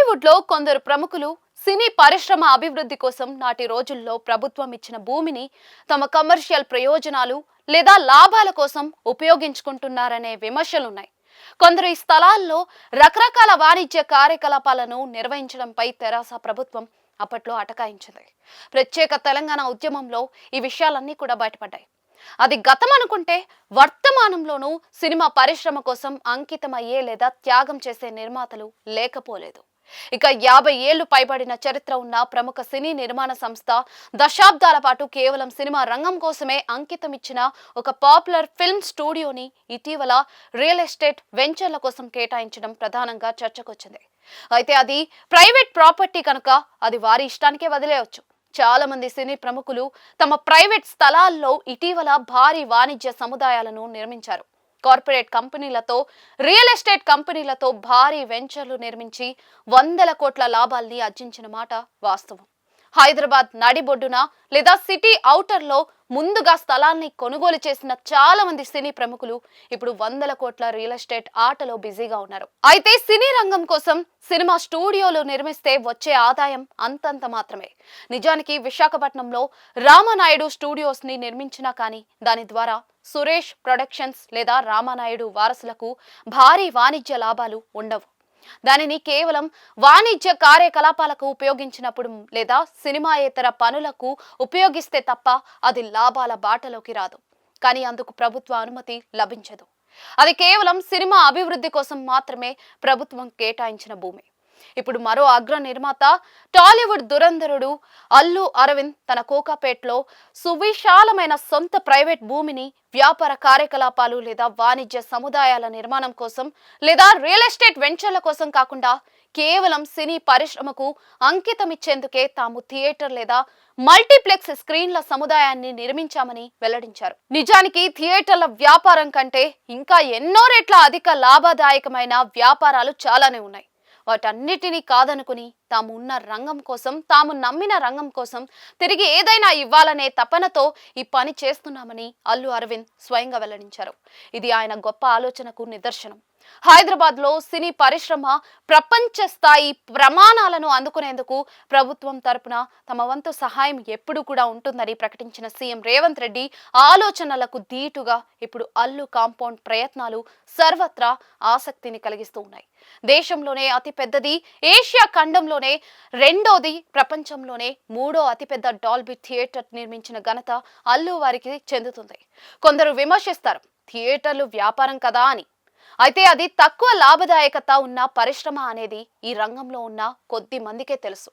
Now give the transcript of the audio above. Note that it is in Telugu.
టాలీవుడ్ లో కొందరు ప్రముఖులు సినీ పరిశ్రమ అభివృద్ధి కోసం నాటి రోజుల్లో ప్రభుత్వం ఇచ్చిన భూమిని తమ కమర్షియల్ ప్రయోజనాలు లేదా లాభాల కోసం ఉపయోగించుకుంటున్నారనే విమర్శలున్నాయి. కొందరు ఈ స్థలాల్లో రకరకాల వాణిజ్య కార్యకలాపాలను నిర్వహించడంపై తెరాస ప్రభుత్వం అప్పట్లో అటకాయించింది. ప్రత్యేక తెలంగాణ ఉద్యమంలో ఈ విషయాలన్నీ కూడా బయటపడ్డాయి. అది గతం అనుకుంటే వర్తమానంలోనూ సినిమా పరిశ్రమ కోసం అంకితమయ్యే లేదా త్యాగం చేసే నిర్మాతలు లేకపోలేదు. ఇక 50 ఏళ్లు పైబడిన చరిత్ర ఉన్న ప్రముఖ సినీ నిర్మాణ సంస్థ దశాబ్దాల పాటు కేవలం సినిమా రంగం కోసమే అంకితం ఇచ్చిన ఒక పాపులర్ ఫిల్మ్ స్టూడియోని ఇటీవల రియల్ ఎస్టేట్ వెంచర్ల కోసం కేటాయించడం ప్రధానంగా చర్చకొచ్చింది. అయితే అది ప్రైవేట్ ప్రాపర్టీ కనుక అది వారి ఇష్టానికే వదిలేయవచ్చు. చాలా మంది సినీ ప్రముఖులు తమ ప్రైవేట్ స్థలాల్లో ఇటీవల భారీ వాణిజ్య సముదాయాలను నిర్మించారు. కార్పొరేట్ కంపెనీలతో, రియల్ ఎస్టేట్ కంపెనీలతో భారీ వెంచర్లు నిర్మించి వందల కోట్ల లాభాల్ని ఆర్జించిన మాట వాస్తవం. హైదరాబాద్ నడిబొడ్డున లేదా సిటీ ఔటర్లో ముందుగా స్థలాల్ని కొనుగోలు చేసిన చాలా మంది సినీ ప్రముఖులు ఇప్పుడు వందల కోట్ల రియల్ ఎస్టేట్ ఆటలో బిజీగా ఉన్నారు. అయితే సినీ రంగం కోసం సినిమా స్టూడియోలు నిర్మిస్తే వచ్చే ఆదాయం అంతంత మాత్రమే. నిజానికి విశాఖపట్నంలో రామానాయుడు స్టూడియోస్ ని నిర్మించినా కానీ దాని ద్వారా సురేష్ ప్రొడక్షన్స్ లేదా రామానాయుడు వారసులకు భారీ వాణిజ్య లాభాలు ఉండవు. దానిని కేవలం వాణిజ్య కార్యకలాపాలకు ఉపయోగించినప్పుడు లేదా సినిమాయేతర పనులకు ఉపయోగిస్తే తప్ప అది లాభాల బాటలోకి రాదు. కానీ అందుకు ప్రభుత్వ అనుమతి లభించదు. అది కేవలం సినిమా అభివృద్ధి కోసం మాత్రమే ప్రభుత్వం కేటాయించిన భూమి. ఇప్పుడు మరో అగ్ర నిర్మాత టాలీవుడ్ దురంధరుడు అల్లు అరవింద్ తన కోకాపేట్లో సువిశాలమైన సొంత ప్రైవేట్ భూమిని వ్యాపార కార్యకలాపాలు లేదా వాణిజ్య సముదాయాల నిర్మాణం కోసం లేదా రియల్ ఎస్టేట్ వెంచర్ల కోసం కాకుండా కేవలం సినీ పరిశ్రమకు అంకితం ఇచ్చేందుకే తాము థియేటర్ లేదా మల్టీప్లెక్స్ స్క్రీన్ల సముదాయాన్ని నిర్మించామని వెల్లడించారు. నిజానికి థియేటర్ల వ్యాపారం కంటే ఇంకా ఎన్నో రెట్ల అధిక లాభదాయకమైన వ్యాపారాలు చాలానే ఉన్నాయి. వాటన్నిటినీ కాదనుకుని తాము ఉన్న రంగం కోసం, తాము నమ్మిన రంగం కోసం తిరిగి ఏదైనా ఇవ్వాలనే తపనతో ఈ పని చేస్తున్నామని అల్లు అరవింద్ స్వయంగా వెల్లడించారు. ఇది ఆయన గొప్ప ఆలోచనకు నిదర్శనం. హైదరాబాద్ లో సినీ పరిశ్రమ ప్రపంచ స్థాయి ప్రమాణాలను అందుకునేందుకు ప్రభుత్వం తరపున తమ వంతు సహాయం ఎప్పుడు కూడా ఉంటుందని ప్రకటించిన సీఎం రేవంత్ రెడ్డి ఆలోచనలకు ధీటుగా ఇప్పుడు అల్లు కాంపౌండ్ ప్రయత్నాలు సర్వత్రా ఆసక్తిని కలిగిస్తూ ఉన్నాయి. దేశంలోనే అతిపెద్దది, ఏషియా ఖండంలోనే రెండోది, ప్రపంచంలోనే మూడో అతిపెద్ద డాల్బీ థియేటర్ నిర్మించిన ఘనత అల్లు వారికి చెందుతుంది. కొందరు విమర్శిస్తారు థియేటర్లు వ్యాపారం కదా అని. అయితే అది తక్కువ లాభదాయకత ఉన్న పరిశ్రమ అనేది ఈ రంగంలో ఉన్న కొద్ది మందికే తెలుసు.